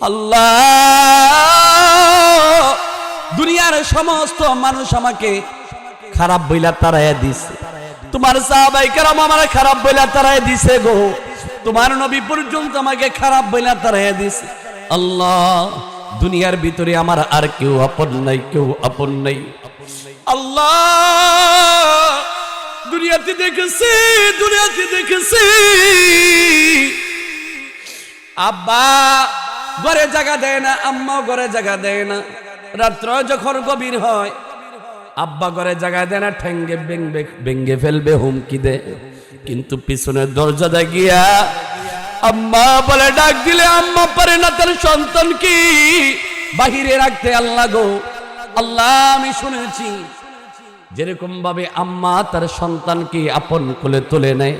আল্লাহ, দুনিয়ার সমস্ত মানুষ আমাকে খারাপ বইলা তারাইয়া দিছে, তোমার সাহাবায়ে কেরাম আমারে খারাপ বইলা তারাইয়া দিছে গো, তোমার নবী পর্যন্ত আমাকে খারাপ বইলা তারাইয়া দিছে। আল্লাহ, দুনিয়ার ভিতরে আমার আর কেউ আপন নাই, কেউ আপন নাই। আল্লাহ, দুনিয়াতে দেখেছি আব্বা ঘরে জায়গা দেয় না, আম্মা ঘরে জায়গা দেয় না, রাত্র যখন গভীর হয় আব্বা ঘরে জায়গা দেয় না, ঠেঙ্গে ভেঙ্গে ফেলবে, হুমকি দেয়। কিন্তু পিছনের দরজা দিয়ে গিয়া আম্মা বলে ডাক দিলে আম্মা পারে না তার সন্তান কি বাহিরে রাখতে। আল্লাহ গো, আল্লাহ, আমি শুনেছি যেরকম ভাবে আম্মা তার সন্তানকে আপন কোলে তুলে নেয়,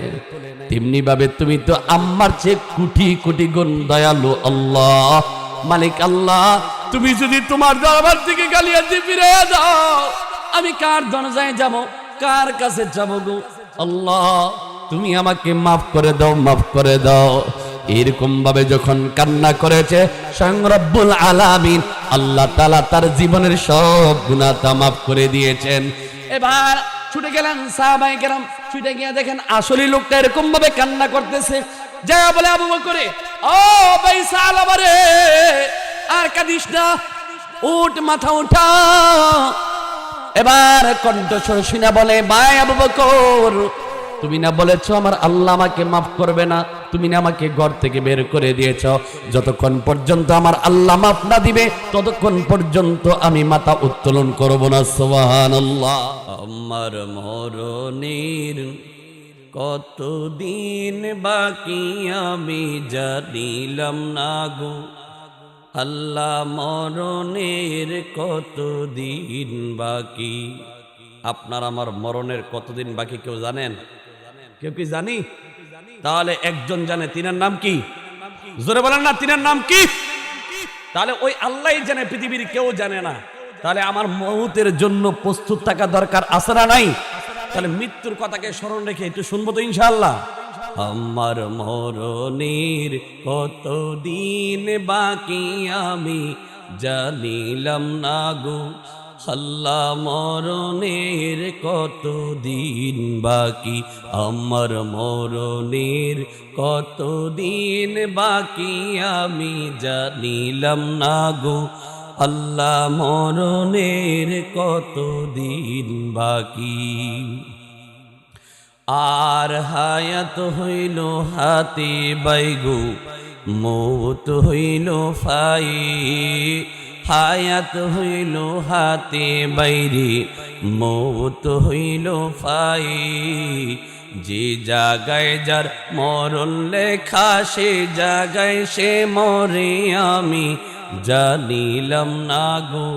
তেমনি ভাবে তুমি তো আম্মার চেয়ে কোটি কোটি গুণ দয়ালু। আল্লাহ, মালিক আল্লাহ, তুমি যদি তোমার দরবার থেকে গালিয়াতে ফিরে যাও, আমি কার দরজায় যাব, কার কাছে যাব গো? আল্লাহ, তুমি আমাকে মাফ করে দাও, মাফ করে দাও। এরকম ভাবে যখন কান্না করেছে স্বয়ং রব্বুল আলামিন আল্লাহ তাআলা তার জীবনের সব গুনাহ মাফ করে দিয়েছেন। এবার ছুটে গেলেন সাহাবায়ে কেরাম, ছুটে গিয়ে দেখেন আসলে লোকটা এরকম ভাবে কান্না করতেছে। যা বলে আবু বকরে, ও ভাই সাহাবা রে, আর কাঁদিস না, উঠ, মাথা উঠা। এবার কণ্ঠস্বর শুনে বলে, ভাই আবু বকর, তুমি না বলেছ আমার আল্লাহ আমাকে মাফ করবে না, তুমি না আমাকে ঘর থেকে বের করে দিয়েছ, যতক্ষণ পর্যন্ত আমার আল্লাহ মাফ না দিবে ততক্ষণ পর্যন্ত আমি মাথা উত্তোলন করব না। সুবহানাল্লাহ। আমার মরণের কতদিন বাকি আমি জানিলাম না গো, আল্লাহ, মরণের কতদিন বাকি। আপনার আমার মরণের কতদিন বাকি কেউ জানেন? কেউ কি জানি? তাহলে একজন জানে, তিনার নাম কি? জোরে বলেন না, তিনার নাম কি? তাহলে ওই আল্লাহই জানে, পৃথিবীর কেউ জানে না। তাহলে আমার মউতের জন্য প্রস্তুত থাকা দরকার আছে না নাই? তাহলে মৃত্যুর কথাকে স্মরণ রেখে একটু শুনবো তো ইনশাআল্লাহ। আমার মরণের কতদিন বাকি আমি জানিলাম না গো, আল্লাহ, মরণের কতদিন বাকি, আমার মরণের কতদিন বাকি আমি জানিলাম না গো, আল্লাহ, মরণের কতদিন বাকি। আর হায়াত হইল হাতে বাইগো, মৌত হইল ফাই, হায়াত হইল হাতে বাইরে, মৌত হইল ফাই। যে জায়গায় যার মরণ লেখা সে জায়গায় সে মরে আমি জানিলাম না গো,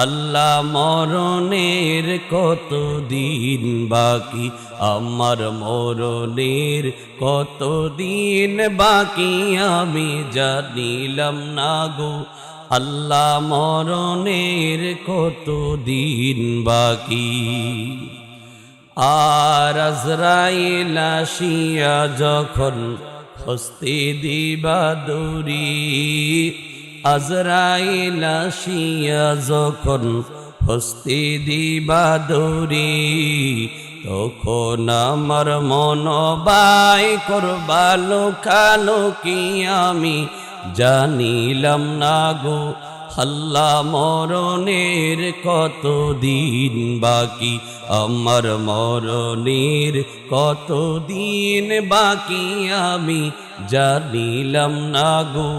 আল্লাহ, মরণের কতদিন বাকি, আমার মরণের কতদিন বাকি আমি জানিলাম না গো, আল্লাহ, মরণের কতদিন বাকি। আর আজরাইল আসিয়া যখন হস্তে দিবা দড়ি, আজরাইল আসিয়া যখন হস্তে দিবা দড়ি, তখন আমার মন বাই করবা লোকালোকি আমি জানিলাম না গো, আল্লাহ, মরণের কতদিন বাকি, আমার মরণের কতদিন বাকি আমি জানিলাম না গো,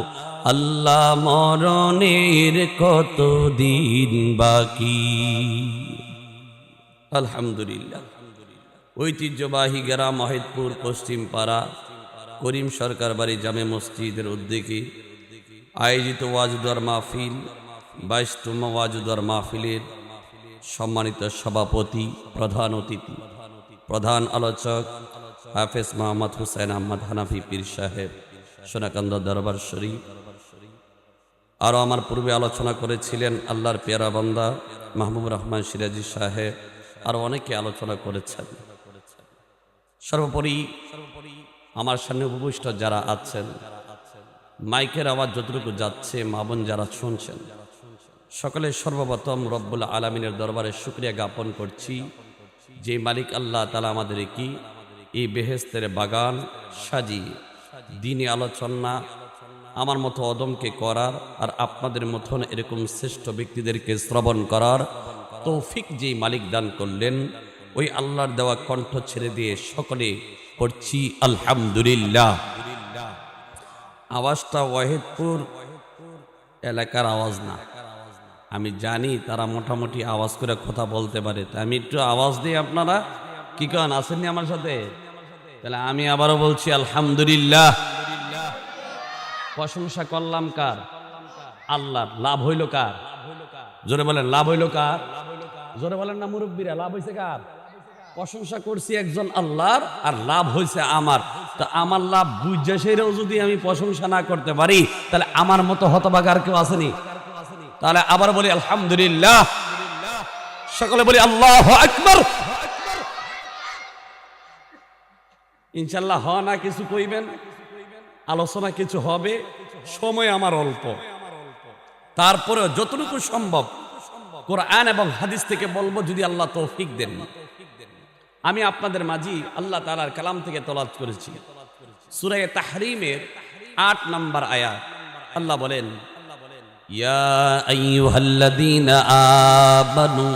আল্লাহ, মরণের কতদিন বাকি। আলহামদুলিল্লাহ। ঐতিহ্যবাহী গ্রাম মহিদপুর পশ্চিম পাড়া করিম সরকার বাড়ি জামে মসজিদের উদ্যোগে আয়োজিত ওয়াজুদার মাহফিল, 22তম ওয়াজুদার মাহফিলের সম্মানিত সভাপতি, প্রধান অতিথি, প্রধান আলোচক হাফেজ মোহাম্মদ হুসাইন আহমদ হানাফি পীর সাহেব, সোনাকান্দা দরবার শরীফ। আরও আমার পূর্বে আলোচনা করেছিলেন আল্লাহর পেয়ারা বান্দা মাহবুব রহমান সিরাজি সাহেব, আরও অনেকে আলোচনা করেছেন। সর্বোপরি আমার সামনে উপবিষ্ট যারা আছেন, মাইকের আওয়াজ যতটুকু যাচ্ছে, মা বোন যারা শুনছেন, সকলে সর্বপ্রথম রব্বুল আলামিনের দরবারে শুকরিয়া জ্ঞাপন করছি, যে মালিক আল্লাহ তাআলা আমাদের কি এই বেহেশতের বাগান সাজিয়ে দ্বীনি আলোচনা আমার মতো অদমকে করার আর আপনাদের মতন এরকম শ্রেষ্ঠ ব্যক্তিদেরকে শ্রবণ করার তৌফিক যেই মালিক দান করলেন, ওই আল্লাহর দেওয়া কণ্ঠ ছেড়ে দিয়ে সকলে পড়ছি আলহামদুলিল্লাহ। আওয়াজটা ওয়াহিদপুর এলাকার আওয়াজ না, আমি জানি তারা মোটামুটি আওয়াজ করে কথা বলতে পারে, তা আমি একটু আওয়াজ দিই, আপনারা কি কন, আসেননি আমার সাথে? তাহলে আমি আবারও বলছি আলহামদুলিল্লাহ। প্রশংসা করলাম কার? আল্লাহ। লাভ হইল কার? জোরে বলেন, লাভ হইল কার? জোরে বলেন না মুরব্বীরা, লাভ হয়েছে কার? প্রশংসা করছি একজন আল্লাহর, আর লাভ হয়েছে আমার। তো আমার লাভ বুঝে সেরেও যদি আমি প্রশংসা না করতে পারি, তাহলে আমার মতো হতভাগার কেউ আসেনি? তাহলে আবার বলি আলহামদুলিল্লাহ। সকলে বলি আল্লাহু আকবার। ইনশাআল্লাহ হ না কিছু কইবেন, আলোচনা কিছু হবে, সময় আমার অল্প, তারপরে যতটুকু সম্ভব কোরআন এবং হাদিস থেকে বলবো, যদি আল্লাহ তৌফিক দেন। আমি আপনাদের মাঝি আল্লাহ তাআলার কালাম থেকে তেলাওয়াত করেছি সূরা তাহরীমের ৮ নম্বর আয়াত। আল্লাহ বলেন, ইয়া আইয়ুহাল্লাযীনা আমানু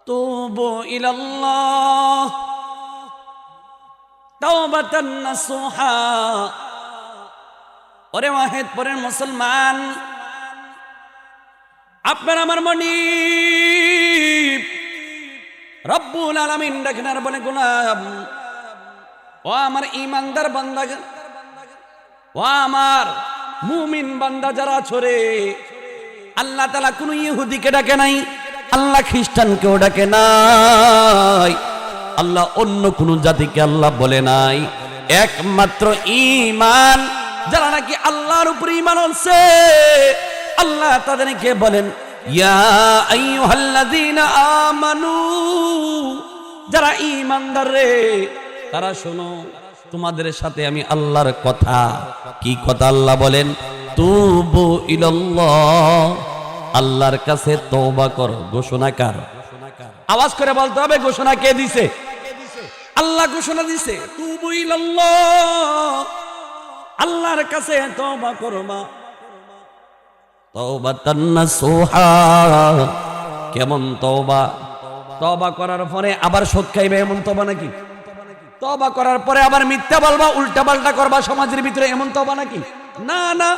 তুবু ইলাল্লাহ তাওবাতান নাসুহা। ওরে ওয়াহিদ পরের মুসলমান, আপনার আমার মনি রব্বুল আলামিন দেখেন আর বলে, গোলাম ও আমার ঈমানদার বান্দা, ও আমার মুমিন বান্দা যারা ছড়ে, আল্লাহ তাআলা কোন ইহুদিকে ডাকে নাই, আল্লাহ খ্রিস্টানকেও ডাকে নাই, আল্লাহ অন্য কোন জাতিকে আল্লাহ বলে নাই। একমাত্র ঈমান যারা নাকি আল্লাহর উপর ঈমান আনছে, আল্লাহ তাদেরকে বলেন ইয়া আইয়ুহাল্লাযীনা আমানু, যারা ঈমানদার রে তারা শোনো, তোমাদের সাথে আমি আল্লাহর কথা, কি কথা আল্লাহ বলেন, তুবু ইলাল্লাহ, আল্লাহর কাছে তওবা করো। ঘোষণা কার? আওয়াজ করে বলতে হবে, ঘোষণা কে দিছে? আল্লাহ ঘোষণা দিছে, তুবু ইলাল্লাহ, আল্লাহর কাছে তওবা করবা। তাওবাতান নাসুহা, কেমন তওবা? তওবা করার পরে আবার সুদ খাইবে এমন তওবা নাকি? তওবা করার পরে আবার মিথ্যা বলবা, উল্টা পাল্টা করবা সমাজের ভিতরে, এমন তওবা নাকি? না না,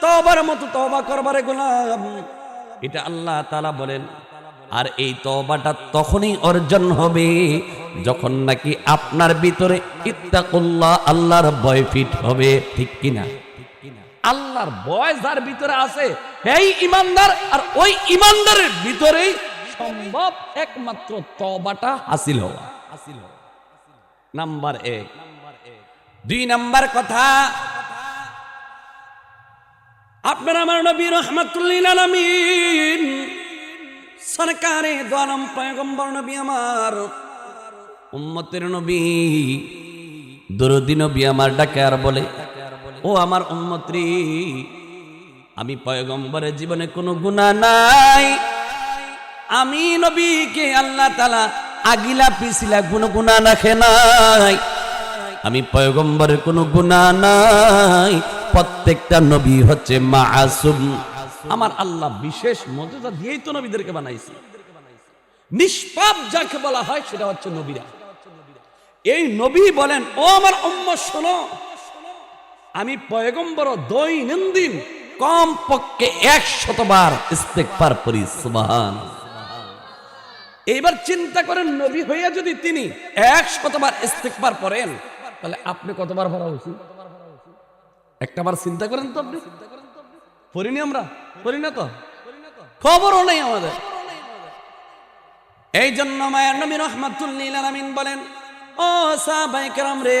তওবার মতো তওবা করবারে গোলাম, এটা আল্লাহ তাআলা বলেন। আর এই তওবাটা তখনই অর্জন হবে যখন নাকি আপনার ভিতরে ইত্তাকুল্লাহ, আল্লাহর ভয় ফিট হবে, ঠিক কিনা? আল্লাহর ভয় যার ভিতরে আছে এই ঈমানদার, আর ওই ঈমানদারের ভিতরেই সম্ভব একমাত্র তওবাটা হাসিল হওয়া। নাম্বার 1। 2 নাম্বার কথা, আপনার আমার নবী রাহমাতুল লিল আলামিন সরকারে দো আলম পয়গম্বর নবী, আমার উম্মতের নবী, দরুদি নবী আমার ডাকে আর বলে, ও আমার উম্মতরি, আমি পয়গম্বরের জীবনে কোনো গুনাহ নাই, আমি নবীকে আল্লাহ তাআলা আগিলা পিছিলা কোনো গুনাহ রাখে নাই, আমি পয়গম্বরের কোনো গুনাহ নাই, প্রত্যেকটা নবী হচ্ছে মাসুম। আমার আল্লাহ বিশেষ মর্যাদা দিয়েই তো নবীদেরকে বানাইছে। নিষ্পাপ যাকে বলা হয় সেটা হচ্ছে নবীরা। এই নবী বলেন, ও আমার উম্মত শোনো, আমি পয়গম্বর দৈনন্দিন কম পক্ষে 100 বার ইস্তেগফার করি। সুবহানাল্লাহ। এইবার চিন্তা করেন, নবী হইয়া যদি তিনি 100 বার ইস্তেগফার করেন, তাহলে আপনি কতবার পড়া উচিত? একটা বার চিন্তা করেন তো। আপনি পড়িনি, আমরা পড়ি না, তো খবরও নেই আমাদের। এই জন্য মায়ের নবী রাহমাতুল লিল আলামিন বলেন, ও সাহাবায়ে কেরাম রে,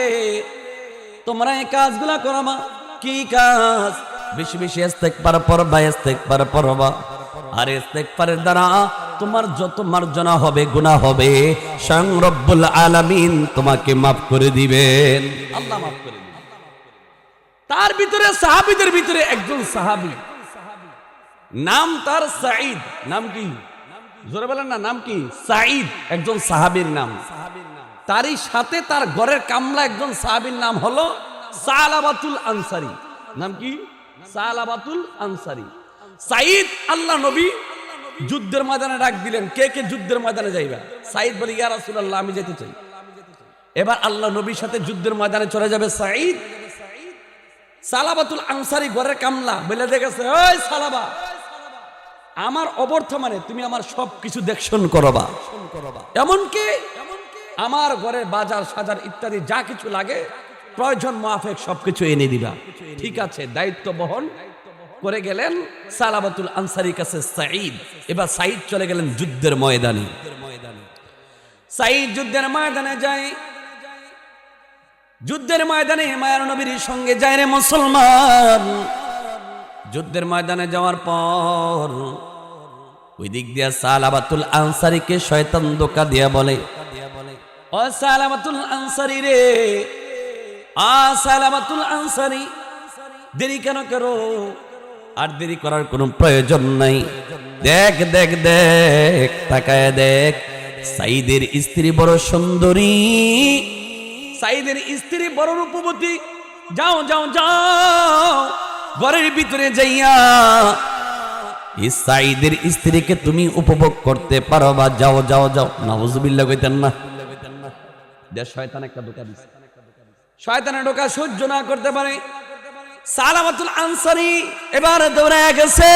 তোমরা এই কাজগুলা করবা। কি কাজ? বেশি বেশি ইস্তেগফার পড়বা, ইস্তেগফার পড়বা। আর ইস্তেগফারের দ্বারা তোমার যত মার্জনা হবে, গুনাহ হবে, স্বয়ং রব্বুল আলামিন তোমাকে মাফ করে দিবেন। আল্লাহ মাফ করে দিবেন। তার ভিতরে সাহাবীদের ভিতরে একজন সাহাবী, নাম তার সাঈদ। নাম কি? জোরে বলেন না, নাম কি? সাঈদ, একজন সাহাবীর নাম। তারই সাথে তার ঘরের কামলা একজন সাহাবীর নাম হলো সালাবাতুল আনসারী। নাম কি? সালাবাতুল আনসারী। সাঈদ আল্লাহ নবী যুদ্ধের ময়দানে ডাক দিলেন, কে কে যুদ্ধের ময়দানে যাইবা? সাঈদ বলে, ইয়া রাসূলুল্লাহ, আমি যেতে চাই। এবার আল্লাহ নবীর সাথে যুদ্ধের ময়দানে চলে যাবে সাঈদ। সালাবাতুল আনসারী ঘরের কামলা বলে দেখেছে, ওই সালাবা, আমার অবর্তমানে তুমি আমার সবকিছু দেখশন করবা, এমনকি আমার ঘরের বাজার সাজার ইত্যাদি যা কিছু লাগে প্রয়োজন মাফিক সবকিছু এনে দিবা। ঠিক আছে, দায়িত্ব বহন করে গেলেন সালাবাতুল আনসারীর কাছে সাঈদ। এবার সাঈদ চলে গেলেন যুদ্ধের ময়দানে। সাঈদ যুদ্ধের ময়দানে যায়। যুদ্ধের ময়দানে মায়ার নবীর সঙ্গে যায় রে মুসলমান। যুদ্ধের ময়দানে যাওয়ার পর ওই দিক দিয়া সালাবাতুল আনসারীকে শয়তান ধোঁকা দিয়া বলে, ও সালাবাতুল আনসারী রে, সালাবাতুল আনসারী, দেরি কেন করো? আর দেরি করার কোনো প্রয়োজন নাই। দেখ দেখ দেখ, তাকায় দেখ, সাঈদের স্ত্রী বড় সুন্দরী, সাঈদের স্ত্রী বড় রূপবতী। যাও যাও যাও, ঘরের ভিতরে যাইয়া এই সাঈদের স্ত্রীকে তুমি উপভোগ করতে পারো বা যাও যাও যাও। নাউজুবিল্লাহ কইতেন না? শয়তান একটা ধোঁকা দিছে। শয়তানের ধোঁকা সহ্য না করতে পারে সালাবাতুল আনসারী এবার দৌড়ায় গেছে।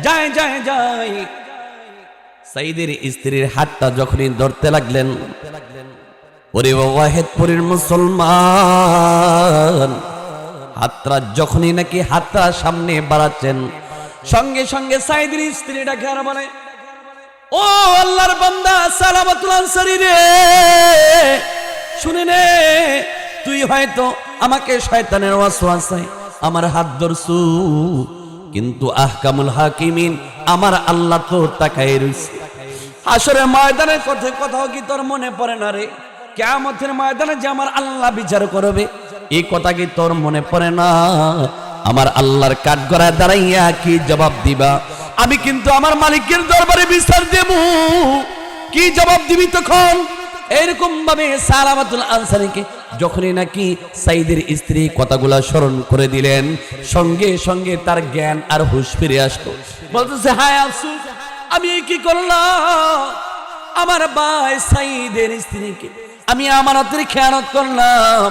যায় যায় যায়, সাঈদের স্ত্রীর হাতটা যখনই ধরতে লাগলেন, ওরে ওয়াহিদপুরের মুসলমান, হাতটা যখনই নাকি হাতটা সামনে বাড়াচ্ছেন, সঙ্গে সঙ্গে সাঈদের স্ত্রী ডাকে আর বলে, ও আল্লাহর বান্দা সালাবাতুল আনসারী রে, শুনে নে, তুই হয়তো আমাকে শয়তানের ওয়াসওয়াসায় আমার হাত ধরছু, কিন্তু আহকামুল হাকিমিন আমার আল্লাহ তো তাকায় রইছে। হাসরের ময়দানের কথাও কি তোর মনে পড়ে না রে? কিয়ামতের ময়দানে যে আমার আল্লাহ বিচার করবে, এই কথা কি তোর মনে পড়ে না? আমার আল্লাহর কাঠগড়ায় দাঁড়াইয়া কি জবাব দিবা? আমি কিন্তু আমার মালিকের দরবারে বিচার দেব, কি জবাব দিবি তখন? এরকম ভাবে সালাবাতুল আনসারীকে যখনই নাকি সাঈদের স্ত্রী কথাগুলা স্মরণ করে দিলেন, সঙ্গে সঙ্গে তার জ্ঞান আর হুঁশ ফিরে আসলো। বলতেছে, হায় আফসোস, আমি কি করলাম? আমার ভাই সাঈদের স্ত্রীকে আমি আমানতের খেয়ানত করলাম।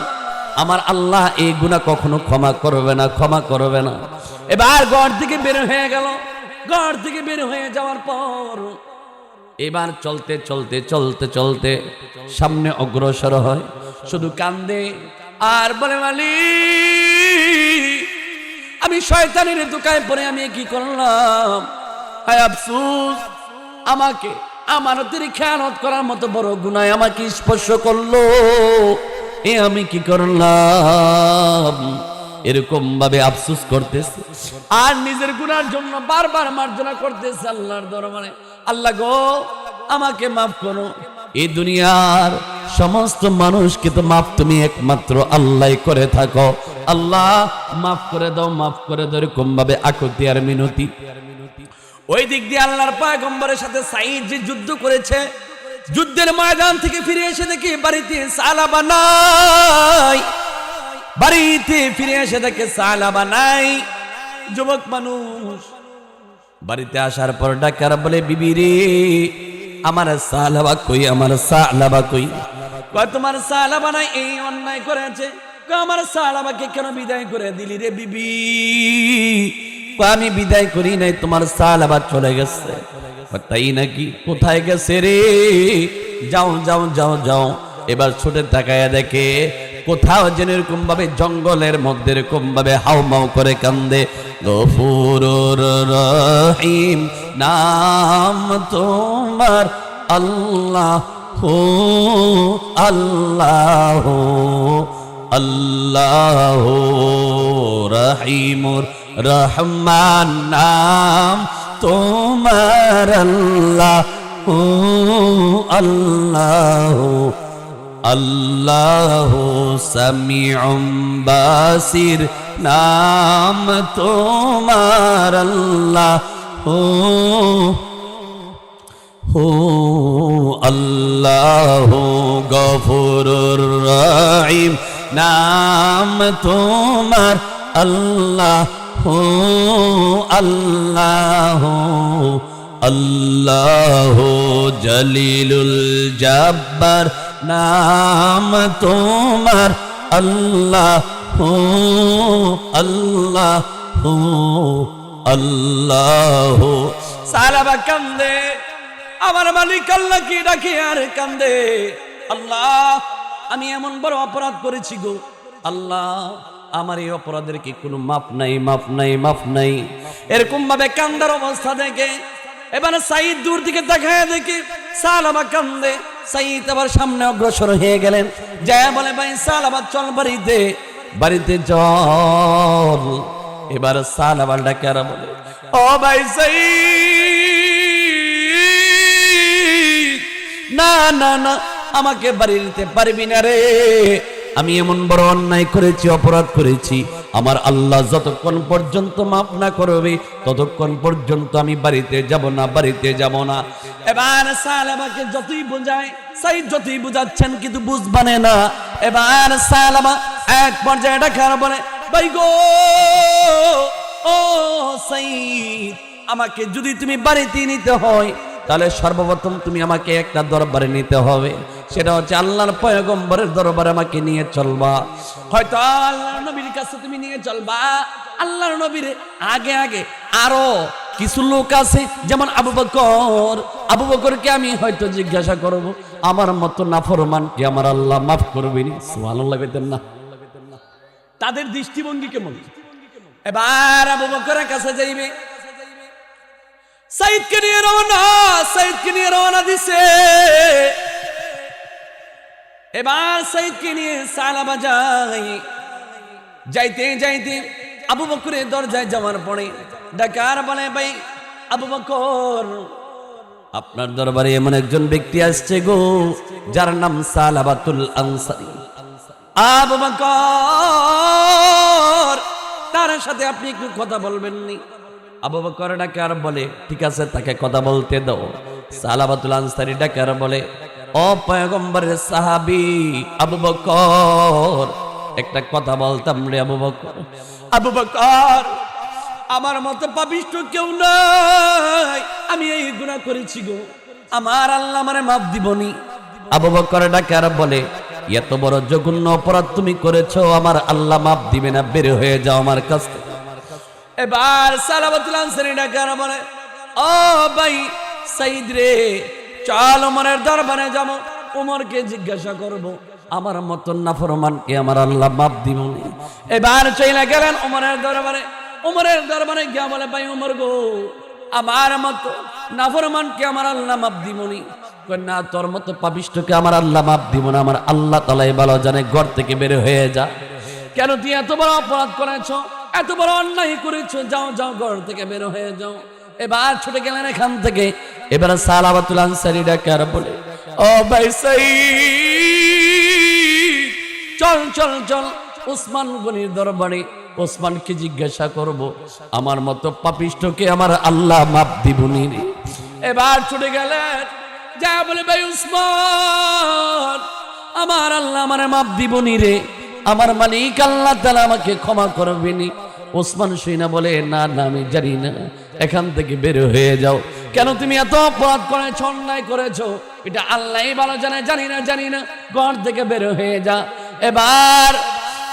আমার আল্লাহ এই গুনাহ কখনো ক্ষমা করবে না, ক্ষমা করবে না। এবার ঘর থেকে বের হয়ে গেল। ঘর থেকে বের হয়ে যাওয়ার পর এবার চলতে চলতে চলতে চলতে সামনে অগ্রসর হয়, শুধু কান্দে আর বলে, মালিক, আমি শয়তানের ধোঁকায় পড়ে আমি কি করলাম? হায় আফসোস, আমাকে আমানতের খেয়ানত করার মতো বড় গুনাহ আমাকে স্পর্শ করলো, এ আমি কি করলাম? এরকম ভাবে আফসোস করতেছে আর নিজের গুনার জন্য বারবার মার্জনা করতেছে আল্লাহর দরবারে। আল্লাহ গো, আমাকে মাফ করো। এই দুনিয়ার সমস্ত মানুষকে তো মাফ তুমি একমাত্র আল্লাহ করে থাকো। আল্লাহ মাফ করে দাও, মাফ করে দাও, এরকম ভাবে আকুতি আর মিনতি। ওই দিক দিয়ে আল্লাহর পয়গম্বরের সাথে সাঈদ যে যুদ্ধ করেছে, যুদ্ধের ময়দান থেকে ফিরে এসে দেখি বাড়িতে সালাবা নাই। বাড়িতে ফিরে এসে দেখে সালাবা নাই। যুবক মানুষ বাড়িতে আসার পর ডাকার বলে, বিবি রে, আমার সালাবা কই? আমার সালাবা কই? কয়, তোমার সালাবা নাই, এই অন্যায় করেছে। আমার সালাবাকে কেন বিদায় করে দিলি রে বিবি? আমি বিদায় করি নাই, তোমার সালাবা চলে গেছে। তাই নাকি? কোথায় গেছে রে? যাও যাও যাও যাও। এবার ছোটে তাকায়া দেখে কোথাও যেন এরকম ভাবে জঙ্গলের মধ্যে এরকম ভাবে হাউমাউ করে কান্দে। গফুরুর রহিম নাম তোমার আল্লাহ, আল্লাহ আল্লাহ, রহিমুর রহমান নাম তোমার আল্লাহ, আল্লাহ। আল্লাহু সামিউম বাসির, নাম তোমার আল্লাহ হো আল্লাহু গফুরুর রহিম, নাম তোমার আল্লাহ হো আল্লাহ আল্লাহু জলিলুল জব্বার, নাম তোমার আল্লাহ হো আল্লাহ হো আল্লাহ। সালাবা কান্দে, আমার মালিক আল্লাহ কি ডাকে আর কান্দে, আল্লাহ আমি এমন বড় অপরাধ করেছি গো আল্লাহ, আমার এই অপরাধের কি কোনো মাপ নাই, মাপ নাই, মাপ নাই। এরকম ভাবে কান্দার অবস্থা দেখে এবারে সাইদ দূর দিকে দেখায় দেখে সালাবা কান্দে। সাইদ আবার সামনে অগ্রসর হয়ে গেলেন, যায় বলে ভাই সালাবা চল বাড়িতে, বাড়িতে চল। এবার সালাবা ডাকে আর বলে, ও ভাই সাইদ, না না না, আমাকে বাড়ি নিতে পারবি না রে, আমি এমন বড় অন্যায় করেছি, অপরাধ করেছি, আমার আল্লাহ যতক্ষণ পর্যন্ত মাফ না করবে ততক্ষণ পর্যন্ত আমি বাড়িতে যাব না, বাড়িতে যাব না। এবার সালামাকে যতই বোঝায়, সাইদ যতই বুঝাচ্ছেন কিন্তু বুঝবানে না। এবার সালামা এক পর্যায়ে ডাকার বলে, ভাই গো ও সাইদ, আমাকে যদি তুমি বাড়িতে নিতে হয় তাহলে সর্বপ্রথম তুমি আমাকে একটা দরবারে নিতে হবে, সেটা হচ্ছে আল্লাহর পয়গম্বরের দরবারে আমাকে নিয়ে চলবা। হয়তো আল্লাহর নবীর কাছে তুমি নিয়ে চলবা, আল্লাহর নবীর আগে আগে আরো কিছু লোক আছে, যেমন আবু বকর। আবু বকরকে আমি হয়তো জিজ্ঞাসা করব, আমার মতো নাফরমান কি আমার আল্লাহ মাফ করবেনি? সুবহানাল্লাহ কইতেন না? তাদের দৃষ্টিভঙ্গি কেমন? এবার আবু বকরের কাছে যাইবে, সাইদকে নিয়ে রওনা, সাইদকে নিয়ে রওনা দিছে। এবার সাইদকে নিয়ে সালাবা যায়, যাইতে যাইতে আবু বকরের দরজায় যাওয়ার পরে ডাকার বলে, ভাই আবু বকর, আপনার দরবারে এমন একজন ব্যক্তি আসছে গো, যার নাম সালাবাতুল আনসারী। আবু বকর, তার সাথে আপনি একটু কথা বলবেন নি? আবু বকর ডাকে আর বলে, ঠিক আছে, তাকে কথা বলতে দাও। সালাবাতুল আনসারী ডাকে আর বলে, ও পয়গম্বরের সাহাবী আবু বকর, একটা কথা বলতাম রে আবু বকর। আবু বকর, আমার মতো পাপিষ্ঠ কেউ নাই, আমি এই গুনাহ করেছি গো, আমার আল্লাহ আমারে মাফ দিবনি। আবু বকর ডাকে আর বলে, এত বড় জঘন্য অপরাধ তুমি করেছো, আমার আল্লাহ মাফ দিবে না, বের হয়ে যাও আমার কাছ থেকে। এবার সালাবাতুল আনসারী ডাকে আর বলে, ও ভাই সাইদ রে, চল ওমরের দরবারে যাব, ওমরকে জিজ্ঞাসা করব, আমার মতন নাফরমানকে আমার আল্লাহ মাফ দিবনি। এবার চলে গেলেন ওমরের দরবারে। ওমরের দরবারে গিয়া বলে, ভাই ওমর গো, আমার মতো নাফরমানকে আমার আল্লাহ মাফ দিবনি। না, তোর মতো পাপিষ্ঠকে আমার আল্লাহ মাফ দিব না, আমার আল্লাহ তাআলাই ভালো জানে, ঘর থেকে বের হয়ে যা। কেন তুই এত বড় অপরাধ করেছো, এত বড় অন্যায় করেছো, যাও যাও, ঘর থেকে বের হয়ে যাও। এবার ছুটে গেলেন এখান থেকে। এবার সালাবাতুল আনসারী ডাকে আর বলে, ও ভাই সাইদ, চল চল চল ওসমান গনির দরবারে, ওসমানকে জিজ্ঞাসা করব, আমার মতো পাপিষ্ঠকে আমার আল্লাহ মাফ দিবনি। এবার ছুটে গেলেন, যা বলে, ভাই উসমান, আমার আল্লাহ আমারে মাফ দিবনি রে, আমার মালিক আল্লাহ তাআলা আমাকে ক্ষমা করবেনি। ওসমান শুইনা বলে, না না, আমি জানি না, এখান থেকে বের হয়ে যাও। কেন তুমি এত অপরাধ করেছো, অন্যায় করেছো, এটা আল্লাহই ভালো জানে, জানি না, জানি না, ঘর থেকে বের হয়ে যা। এবার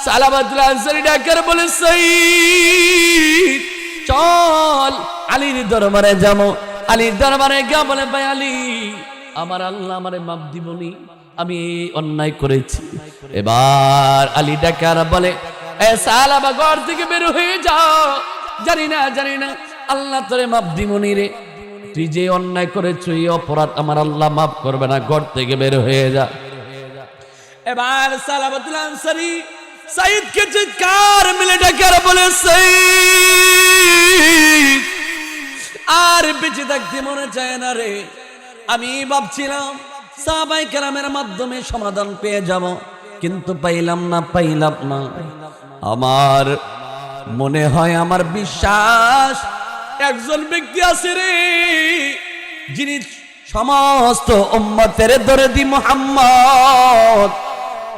সালাবাতুল আনসারী ডাকার বলে, সাইদ চল আলীর দরবারে যাবো। আলীর দরবারে গিয়ে বলে, ভাই আলী, আমার আল্লাহ আমারে মাফ দিবনি, আমি অন্যায় করেছি। এবার আলী ডাকার বলে, এ সালাবা, ঘর থেকে বের হয়ে যাও, জানি না, জানি না, আল্লাহ তোরে মাফ দিবনি রে, তুই যে অন্যায় করেছ, এই অপরাধ আমার আল্লাহ মাফ করবে না, ঘর থেকে বের হয়ে যা। এবার সালাবাতুল আনসারী সাইদকে চিৎকার মিলে ডাকার বলে, সাইদ, আর বেঁচে থাকতে মনে চায় না রে, আমি ভাবছিলাম সাহাবায়ে কেরামের মাধ্যমে সমাধান পেয়ে যাব, কিন্তু পাইলাম না। আমার মনে হয়, আমার বিশ্বাস, একজন ব্যক্তি আছে রে, যিনি সমস্ত উম্মতের দরদি মুহাম্মদ,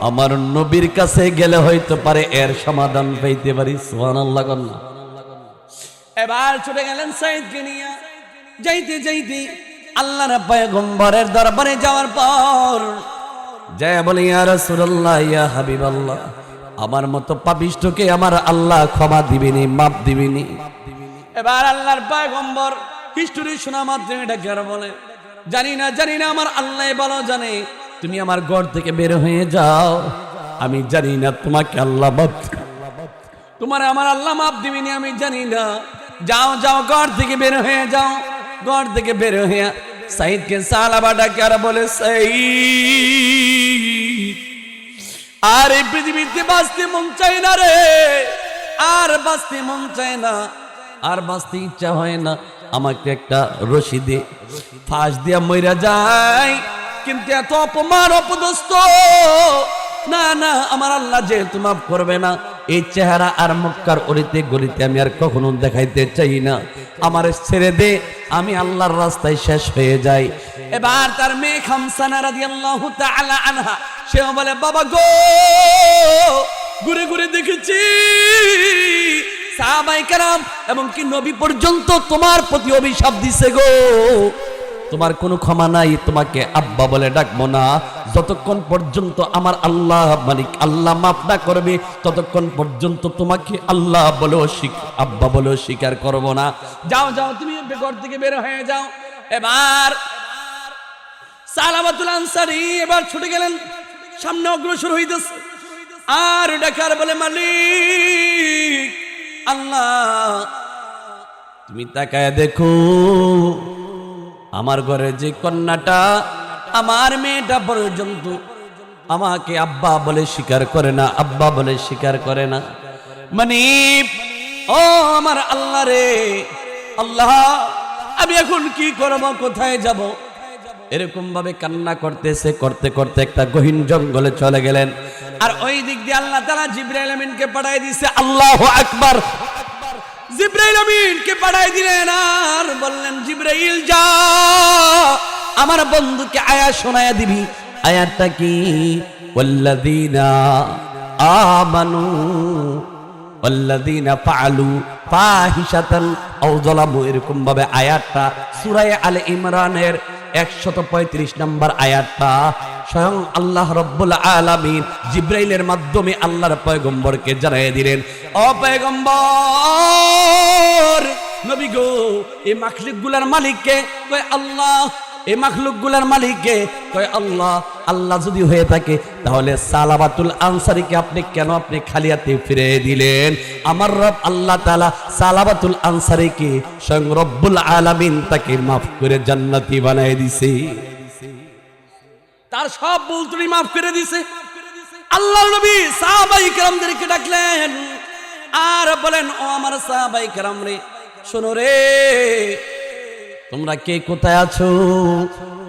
আমার নবীর কাছে গেলে হয়তো পারে এর সমাধান পাইতে পারি। সুবহানাল্লাহ। এবার ছুটে গেলেন সাইদকে নিয়ে। যাইতে আল্লাহর পয়গম্বরের দরবারে যাওয়ার পর যায় বলে, ইয়া রাসূলুল্লাহ, ইয়া হাবিবাল্লাহ, আমার মতো পাপিষ্ঠকে আমার আল্লাহ ক্ষমা দিবেনি, মাফ দিবেনি। এবার আল্লাহর পয়গম্বর হিস্টোরি শোনা মাত্র এটা কেন বলে, জানি না, আমার আল্লাহ ভালো জানে। তুমি আমার ঘর থেকে বের হয়ে যাও, আমি জানি না তোমাকে আল্লাহ মাফ, তোমার আমার আল্লাহ মাফ দিবেনি, আমি জানি না। যাও, ঘর থেকে বের হয়ে যাও। ঘর থেকে বের হয়ে সাইদকে সালাবা ডাকে আর বলে, সাইদ, আর এই পৃথিবীতে বাঁচতে মন চায় না রে, আর বাঁচতে মন চায় না, আর বাঁচতে ইচ্ছা হয় না। আমাকে একটা রশি দে, ফাঁস দিয়া মইরা যায়। কিন্তু এত অপমান, অপদস্থ, না, আমার আল্লাহ যেহেতু মাফ করবে না, এই চেহারা আর মক্কার অলিতে গলিতে আমি আর কখনো দেখাইতে চাই না। আমার ছেড়ে দে, আমি আল্লাহর রাস্তায় শেষ হয়ে যাই। এবার তার মেয়ে খামসানা রাদিয়াল্লাহু তাআলা আনহা, সেও বলে, বাবা গো, ঘুরে দেখেছি সাহাবায়ে কেরাম এবং কি নবী পর্যন্ত তোমার প্রতি অভিশাপ দিছে গো, তোমার কোনো ক্ষমা নাই, তোমাকে আব্বা বলে ডাকবো না যতক্ষণ পর্যন্ত আমার আল্লাহ মালিক আল্লাহ মাফ না করবে, ততক্ষণ পর্যন্ত তোমাকে আল্লাহ বলেও আব্বা বলেও স্বীকার করবো না। যাও, তুমি ঘর থেকে বের হয়ে যাও। এবার সালাবাতুল আনসারী এবার ছুটে গেলেন, সামনে অগ্রসর হইতেছে, আর ডাকার বলে, মালিক আল্লাহ, তুমি তাকায় দেখো, আমার ঘরে যে কন্যাটা, আমার মেয়েটা পর্যন্ত আমাকে আব্বা বলে স্বীকার করে না, আব্বা বলে স্বীকার করে না। মানে ও আমার আল্লাহ রে, আল্লাহ, আমি এখন কি করব, কোথায় যাব? এরকম ভাবে কান্না করতেছে, করতে একটা গহীন জঙ্গলে চলে গেলেন। আর ওই দিক দিয়ে আল্লাহ তাআলা জিবরাইল আমিনকে পাঠিয়ে দিয়েছে। আল্লাহু আকবার। জিবরাইল আমিনকে পাঠিয়ে দিলেন আর বললেন, জিবরাইল যা, আমার বন্ধুকে আয়াত শোনায়া দিবি। আয়াতটা কি? ওয়াল্লাযীনা আমানু ওয়াল্লাযীনা ফাআলু ফাহিশাতান আও যালামু, এরকম ভাবে আয়াতটা সূরা আলে ইমরানের 135 নম্বর আয়াতটা স্বয়ং আল্লাহ রাব্বুল আলামিন জিবরাইলের মাধ্যমে আল্লাহর পয়গম্বরকে জানিয়ে দিলেন, ও পয়গম্বর, নবী গো, এই মাখলুকগুলার মালিককে? কয় আল্লাহ। এই মাখলুকগুলার মালিককে? কয় আল্লাহ। আল্লাহ যদি হয়ে থাকে তাহলে সালাবাতুল আনসারীকে আপনি কেন খালি হাতে ফিরে দিলেন? আমার রব আল্লাহ তাআলা সালাবাতুল আনসারীকে স্বয়ং রব্বুল আলামিন তাকে মাফ করে জান্নাতি বানায় দিয়েছে, তার সব ভুল ত্রুটি মাফ করে দিয়েছে। আল্লাহর নবী সাহাবায়ে কেরামদেরকে ডাকলেন আর বলেন, ও আমার সাহাবায়ে কেরাম রে, শোনো রে, তোমরা কে কোথায় আছো?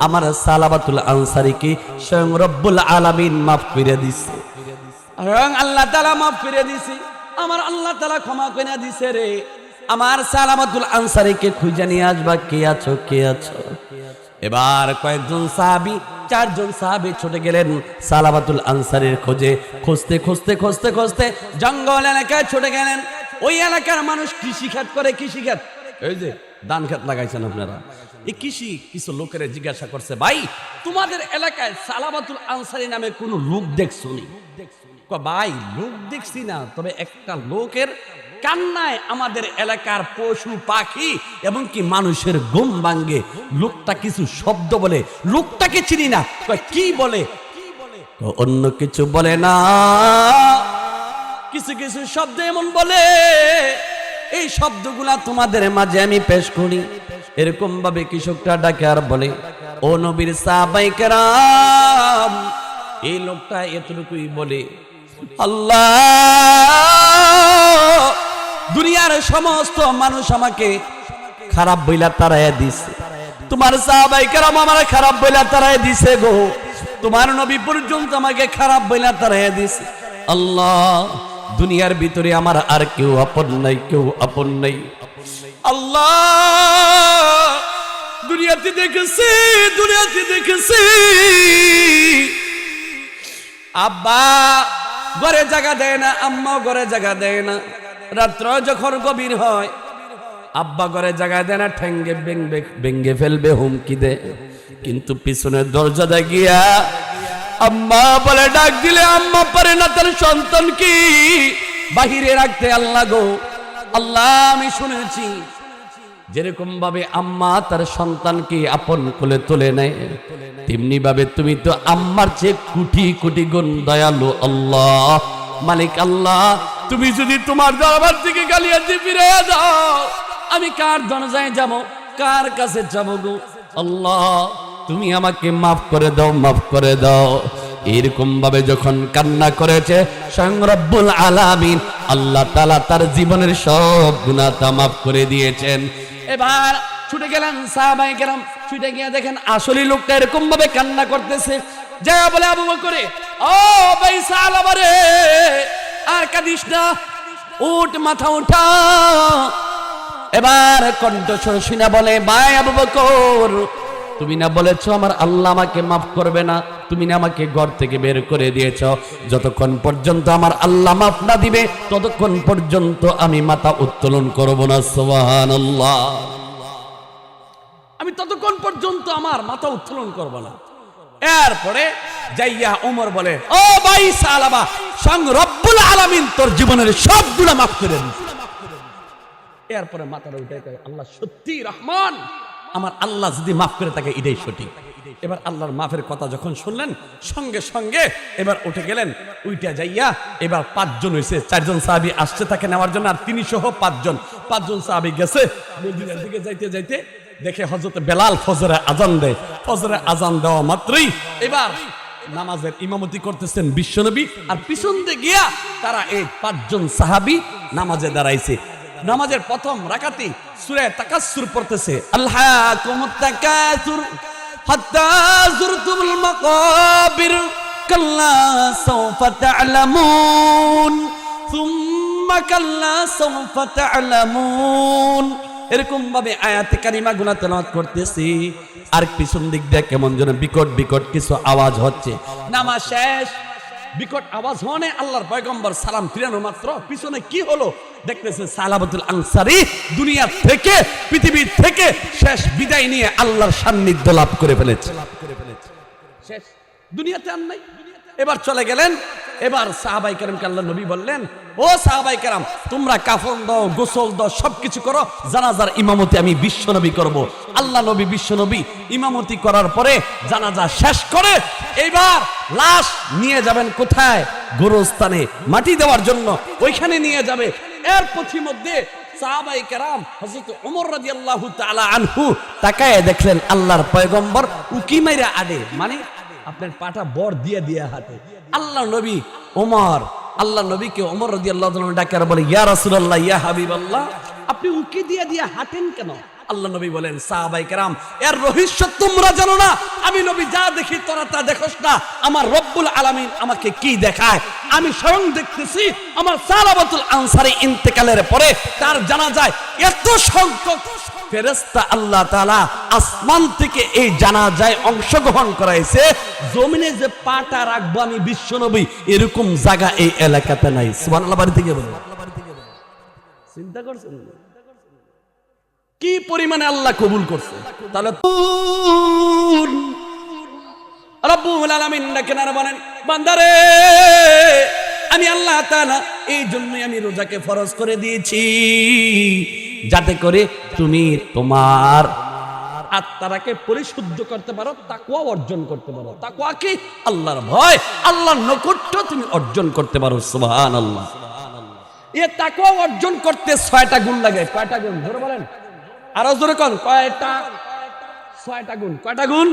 আমার সালাবাতুল আনসারীকে স্বয়ং রব্বুল আলামিন মাফ করে দিছে, স্বয়ং আল্লাহ তাআলা মাফ করে দিছে, আমার আল্লাহ তাআলা ক্ষমা করে দিছে রে। আমার সালাবাতুল আনসারীকে খুঁজে নিয়ে আসবা, কে আছো? এবার কয়েকজন সাহাবী, 4 জন সাহাবী ছুটে গেলেন সালাবাতুল আনসারীর খোঁজে। খুঁজতে জঙ্গল এলাকায় ছুটে গেলেন। ওই এলাকার মানুষ কৃষিখাত করে। কৃষিখাত, এই যে ধান খেত লাগাইছেন আপনারা, এই কিছু লোকের জিজ্ঞাসা করছে, ভাই তোমাদের এলাকায় সালাবাতুল আনসারী নামে কোন লোক দেখছো নি? ভাই লোক দেখছি না, তবে একটা লোকের কান্নায় আমাদের এলাকার পশু পাখি এবং কি মানুষের ঘুম ভাঙ্গে। লোকটা কিছু শব্দ বলে, লোকটাকে চিনি না। কি বলে? অন্য কিছু বলে না, কিছু শব্দ এমন বলে, এই শব্দগুলা তোমাদের মাঝে আমি পেশ করি। এরকম ভাবে কৃষকটা ডাকে আর বলে, ও নবীর সাহাবায়ে কেরাম, এই লোকটা এতটুকুই বলে, আল্লাহ, দুনিয়ার সমস্ত মানুষ আমাকে খারাপ বইলা তাড়াইয়া দিছে, তোমার সাহাবায়ে কেরাম আমারে খারাপ বইলা তারাই দিছে গো, তোমার নবী পর্যন্ত আমাকে খারাপ বইলা তারাই দিছে। আল্লাহ, দুনিয়ার ভিতরে আমার আর কেউ আপন নাই, কেউ আপন নাই। আল্লাহ, দুনিয়াতে দেখেছি আব্বা ঘরে জায়গা দেয় না, আম্মা ঘরে জায়গা দেয় না। রাত্র যখন গভীর হয় আব্বা ঘরে জায়গা দেয় না, ঠেঙ্গে ভেঙ্গে ফেলবে, হুমকি দেয়। কিন্তু পিছনের দরজা গিয়া আম্মা বলে ডাক দিলে আম্মা পারে না তার সন্তান কি বাহিরে রাখতে। আল্লাহ গো, আল্লাহ আমি শুনেছি যেরকম ভাবে আম্মা তার সন্তানকে আপন কোলে তুলে নেয়, তেমনি ভাবে তুমি তো আম্মার চেয়ে কোটি কোটি গুণ দয়ালু। আল্লাহ মালিক আল্লাহ, তুমি যদি তোমার দরবার থেকে গালিয়াতে ফিরে দাও, আমি কার দরজায় যাব, কার কাছে যাব গো? আল্লাহ তুমি আমাকে মাফ করে দাও, মাফ করে দাও। এরকম ভাবে যখন কান্না করেছে স্বয়ং রব্বুল আলামিন আল্লাহ তাআলা তার জীবনের সব গুনাহ মাফ করে দিয়েছেন। এবার ছুটে গেলেন সাহাবায়ে কেরাম, ছুটে গিয়ে দেখেন আসলে লোকটা এরকম ভাবে কান্না করতেছে। যা বলে আবু বকর, ও ভাই সাহাবা রে, আর কাঁদিস না, উঠ, মাথা উঠা। এবার কণ্ঠস্বর শুনে বলে, ভাই আবু বকর, তুমি না বলেছো আমার আল্লাহ আমাকে মাফ করবে না, তুমি না আমাকে ঘর থেকে বের করে দিয়েছো, যতক্ষণ পর্যন্ত আমার আল্লাহ মাফ না দিবে ততক্ষণ পর্যন্ত আমি মাথা উত্তোলন করব না। সুবহানাল্লাহ, আমি ততক্ষণ পর্যন্ত আমার মাথা উত্তোলন করব না। এরপরে যাইয়া ওমর বলে, ও ভাই সালাবা, স্বয়ং রব্বুল আলামিন তোর জীবনের সব গুনাহ মাফ করে দিয়েছে। এরপরে মাথাটা উঠে কয়, আল্লাহ সত্যি রহমান, আমার আল্লাহ যদি মাফ করে থাকে এটাই সঠিক। এবার আল্লাহর মাফের কথা যখন শুনলেন সঙ্গে সঙ্গে এবার উঠে গেলেন। উইটা যাইয়া এবার 5 জন হয়েছে, 4 জন সাহাবী আসছে তাকে নেওয়ার জন্য, আর তিনি সহ 5 জন সাহাবী গেছে। মদিনার দিকে যাইতে যাইতে দেখে হযরত বেলাল ফজরে আজান দেয়। ফজরে আজান দেওয়া মাত্রই এবার নামাজের ইমামতি করতেছেন বিশ্বনবী, আর পিছন দিয়ে গিয়া তারা এই 5 জন সাহাবী নামাজে দাঁড়াইছে। নামাজের প্রথম রাকাতে সূরা তাকাসসুর পড়তেছে, আল্লাহুম্মা তাকাসুর হাত্তা যুরতুমুল মাকাবির কাল্লা সাওফা তা'লামুন সুম্মা কাল্লা সাওফা তা'লামুন। এরকম ভাবে আয়াতে কারিমা গুনা তেলাওয়াত করতেছি, আর পিছন দিক দিয়ে কেমন যেন বিকট বিকট কিছু আওয়াজ হচ্ছে। নামাজ শেষ, বিকট আওয়াজ হনে আল্লাহর পয়গম্বর সালাম ফিরানো মাত্র পিছনে কি হলো দেখতেছে, সালাবাতুল আনসারী দুনিয়া থেকে, পৃথিবী থেকে শেষ বিদায় নিয়ে আল্লাহর সান্নিধ্য লাভ করে ফেলেছে। শেষ, দুনিয়াতে আর নাই। এবার চলে গেলেন। এবার সাহাবায়ে কেরামকে আল্লাহর নবী বললেন, ও সাহাবায়ে কেরাম, তোমরা কাফন দাও, গোসল দাও, সবকিছু করো, জানাজার ইমামতি আমি বিশ্বনবী করব। আল্লাহ নবী বিশ্বনবী ইমামতি করার পরে জানাজা শেষ করে এইবার লাশ নিয়ে যাবেন কোথায়? গোরস্থানে মাটি দেওয়ার জন্য, ওইখানে নিয়ে যাবে। এর পথিমধ্যে সাহাবায়ে কেরাম হযরত ওমর রাদিয়াল্লাহু তাআলা আনহু তাকায় দেখলেন আল্লাহর পয়গম্বর উকি মাইরা আডে, মানে আপনার পাটা বর দিয়ে দিয়ে হাঁটে। আল্লাহ নবী ওমর, আল্লাহ নবীকে ওমর রাদিয়াল্লাহু তাআলা ডাকে আর বলে, ইয়া রাসূলুল্লাহ, ইয়া হাবিবাল্লাহ, আপনি উকি দিয়ে দিয়ে হাঁটেন কেন? আল্লাহ নবী বলেন, সাহাবায়ে কেরাম, এর রহস্য তোমরা জানো না, আমি নবী যা দেখি তোরা তা দেখোস না। আমার রব্বুল আলামিন আমাকে কি দেখায় আমি স্বয়ং দেখতেছি। আমার সালাবাতুল আনসারী ইন্তেকালের পরে তার জানাজায় এত সংখ্যক ফেরেশতা আল্লাহ তাআলা আসমান থেকে এই জানাজায় অংশগ্রহণ করাইছে, জমিনে যে পাটা রাখবো আমি বিশ্বনবী এরকম জায়গা এই এলাকাতে নাই। সুবহানাল্লাহ, বাড়ি থেকে বলুন, চিন্তা করছেন কি পরিমাণে আল্লাহ কবুল করছে। তাহলে রব্বুল আলামিন ডাকেন আর বলেন, বান্দারে আমি আল্লাহ তাআলা এই জন্যই আমি রোজাকে ফরজ করে দিয়েছি, যাতে করে তুমি তোমার আত্মাকে পরিশুদ্ধ করতে পারো, তাকওয়া অর্জন করতে পারো। তাকওয়া কি? আল্লাহর ভয়, আল্লাহর নৈকট্য তুমি অর্জন করতে পারো। সুবহানাল্লাহ। এই তাকওয়া অর্জন করতে 6টা গুণ লাগে। কয়টা গুণ? ধরে বলেন, আরো জোরে কোন, কয়টা? 6টা গুণ। কয়টা গুণ?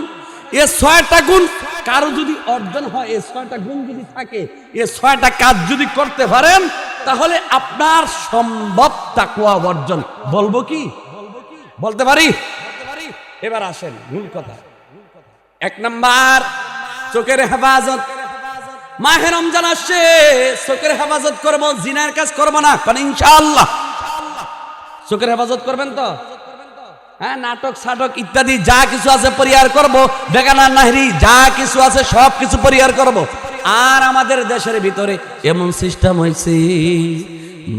এই 6টা গুণ কারো যদি অর্জন হয়, এই 6টা গুণ যদি থাকে, এই 6টা কাজ যদি করতে পারেন, তাহলে আপনার সম্ভব তাকওয়া অর্জন। বলবো কি? বলতে পারি? এবার আসেন মূল কথা। 1 নাম্বার চোখের হেফাজত। মাহে রমজান আসছে, চোখের হেফাজত করব, জিনার কাজ করব না, কারণ ইনশাআল্লাহ চোখের হেফাজত করবেন তো? হ্যাঁ, নাটক সাটক ইত্যাদি যা কিছু আছে পরিহার করব, বেগানা নাহরি যা কিছু আছে সব কিছু পরিহার করব। আর আমাদের দেশের ভিতরে এমন সিস্টেম হয়েছে,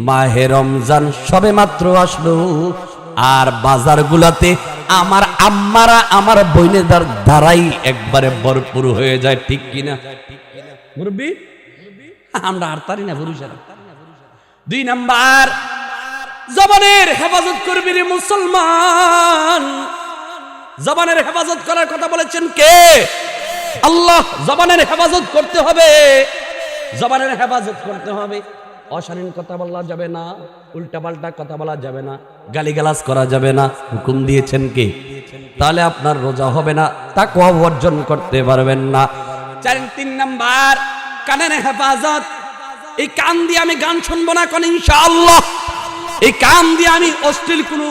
মাহে রমজান সবে মাত্র আসলো, আর বাজারগুলাতে আমার আম্মারা আমার বোনেদের দ্বারাই একবারে ভরপুর হয়ে যায়, ঠিক কিনা মুরব্বি? আমরা আর পারি না পুরুষেরা। 2 নাম্বার জবানের হেফাজত করবি রে মুসলমান। জবানের হেফাজত করার কথা বলেছেন কে? আল্লাহ। জবানের হেফাজত করতে হবে, জবানের হেফাজত করতে হবে। অশালীন কথা বলা যাবে না, উল্টাপাল্টা কথা বলা যাবে না, গালিগালাজ করা যাবে না, হুকুম দিয়েছেন কে? তাহলে আপনার রোজা হবে না, তাকওয়া অর্জন করতে পারবেন না। 3 নাম্বার কানের হেফাজত। এই কান দিয়ে আমি গান শুনবো না কোন ইনশাআল্লাহ। এই কান দিয়ে আমি অশ্লীল কোনো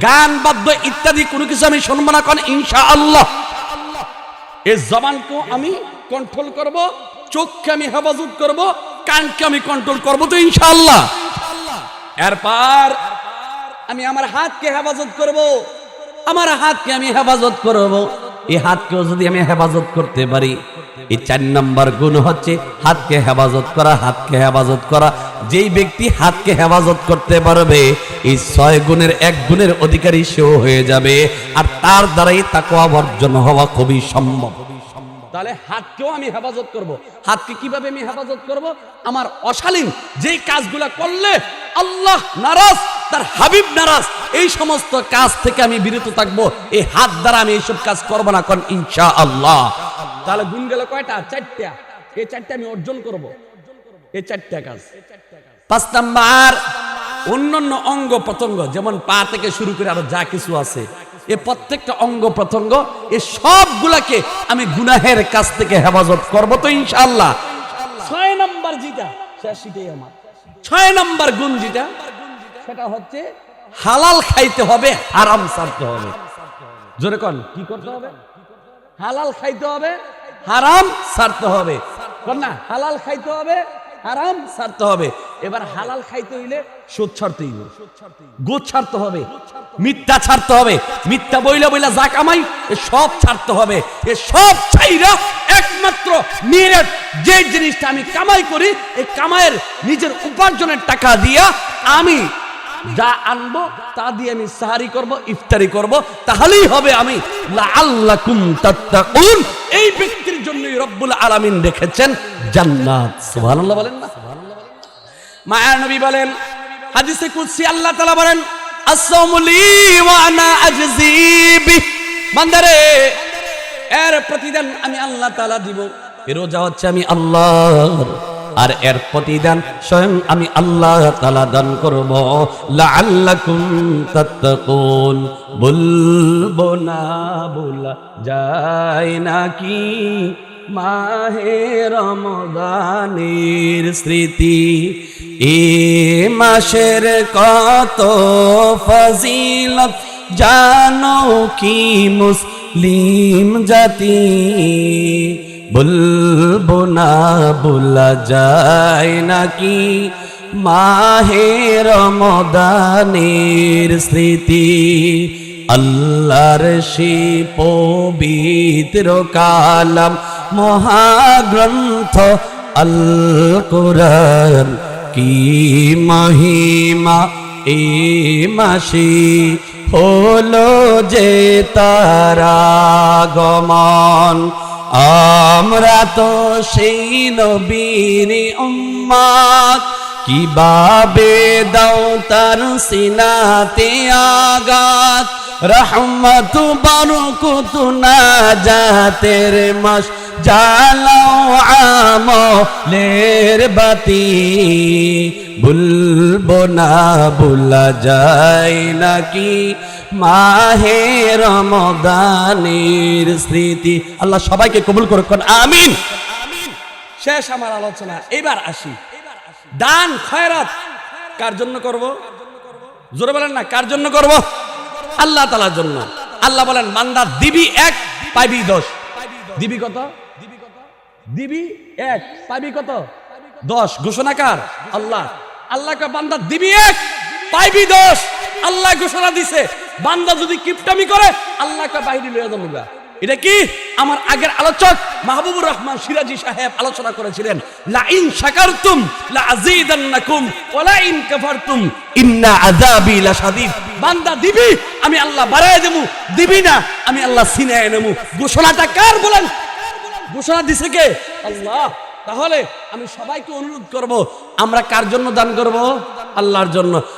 গান বাদ্য ইত্যাদি কোনো কিছু আমি শুনবো না কোন ইনশাআল্লাহ। এই জবানকে আমি কন্ট্রোল করব, চোখকে আমি হেফাজত করব, কানকে আমি কন্ট্রোল করব তো ইনশাআল্লাহ। এরপর আমি আমার হাতকে হেফাজত করব, আমার হাতকে আমি হেফাজত করব। এই হাতকেও যদি আমি হেফাজত করতে পারি, এই 4 নাম্বার গুণ হচ্ছে হাতকে হেফাজত করা। হাতকে হেফাজত করা, যেই ব্যক্তি হাতকে হেফাজত করতে পারবে এই 6 গুণের 1 গুণের অধিকারী সেও হয়ে যাবে, আর তার দ্বারাই তাকওয়া অর্জন হওয়া খুবই সম্ভব। তাহলে হাতকেও আমি হেফাজত করব। হাতকে কিভাবে আমি হেফাজত করব? আমার অশালীন যেই কাজগুলা করলে আল্লাহ নারাজ, তার হাবিব নারাজ, এই সমস্ত কাজ থেকে আমি বিরত থাকবো। এই হাত দ্বারা আমি এইসব কাজ করব না কোন ইনশাআল্লাহ। তাহলে গুণ গেল কয়টা? 4টা। এই 4টা আমি অর্জন করব, এই 4টা কাজ। 5 নাম্বার অন্যান্য অঙ্গ প্রত্যঙ্গ, যেমন পা থেকে শুরু করে আরো যা কিছু আছে, এই প্রত্যেকটা অঙ্গ প্রত্যঙ্গ এই সবগুলাকে আমি গুনাহের কাছ থেকে হেফাজত করব তো ইনশাআল্লাহ। 6 নাম্বার যেটা, সেটাই আমার 6 নাম্বার গুণ যেটা, সেটা হচ্ছে হালাল খাইতে হবে, হারাম ছাড়তে হবে। জোরে কোন, কি করতে হবে? হালাল খাইতে হবে, হারাম ছাড়তে হবে। কোন না, হালাল খাইতে হবে, হারাম ছাড়তে হবে। এবার হালাল খাইতে হইলে সুদ ছাড়তে হইবে, গুদ ছাড়তে হবে, মিথ্যা ছাড়তে হবে, মিথ্যা বইলা বইলা যা কামাই এ সব ছাড়তে হবে। এ সব ছাইরা একমাত্র নিরেট যে জিনিসটা আমি কামাই করি, এই কামাইয়ের নিজের উপার্জনের টাকা দিয়া আমি যা আনবো তা দিয়ে আমি সাহারি করব, ইফতারি করব, তাহলেই হবে আমি লাআল্লাকুম তাত্তাকুন। এই ব্যক্তির জন্যই রব্বুল আলামিন রেখেছেন জান্নাত। সুবহানাল্লাহ বলেন না? মায়ার নবী বলেন, হাদিসে কুদসি আল্লাহ তাআলা বলেন, আসসাওমু লি ওয়া আনা আজজি বিহি। বান্দারে, এর প্রতিদান আমি আল্লাহ তাআলা দিব। এই রোজা হচ্ছে আমি আল্লাহর, আর এর প্রতিদান স্বয়ং আমি আল্লাহ তাআলা দান করব। লাআল্লাকুম তাত্তাকুন। বলবো না বলা যায় নাকি মাহে রমজানের স্মৃতি, এ মাসের কত ফজিলত জানো কি মুসলিম জাতি। বলবো না বলা যায় নাকি মাহে রমজানের স্মৃতি। আল্লাহর সে পবিত্র কালাম মহাগ্রন্থ আল কোরআন, কি মহিমা এ মাসে হলো যে তার আগমন। আমরা তো সেই নবীর উম্মত, কিভাবে দাও তার সিনাতে আঘাত। রহমত বরকত নাজাতের মাস, জ্বালাও আমলের বাতি। ভুলবো না ভোলা যায় নাকি মাহে রমজানের স্মৃতি। আল্লাহ সবাইকে কবুল করুন, আমিন। শেষ আমার আলোচনা। এবার আসি, দান খয়রাত কার জন্য করব? জোরে বলেন না, কার জন্য করব? আল্লাহ তাআলার জন্য। আল্লাহ বলেন বান্দা দিবি 1 পাইবি 10। দিবি কত? দিবি 1 পাইবি কত? 10। ঘোষণাকার আল্লাহ। আল্লাহ কে বান্দা দিবি 1 পাইবি 10। আল্লাহ ঘোষণা দিছে, বান্দা যদি কিপটামি করে আল্লাহ কে বাইরে লইয়া যাবো। এটা কি আমার আগের আলোচক মাহবুবুর রহমান সিরাজি সাহেব আলোচনা করেছিলেন, লা ইন শাকারতুম লা আযীদান্নাকুম ওয়া লা ইন কাফারতুম ইন্না আযাবি লাশাদীদ। বান্দা দিবি আমি আল্লাহ বাড়ায় দেবো, দিবি না আমি আল্লাহ ছিনায় নেবো। ঘোষণাটা কার বলেন? ঘোষণা দিছে কে? আল্লাহ। তাহলে আমি সবাইকে অনুরোধ করব, আমরা কার জন্য দান করব? আল্লাহর জন্য।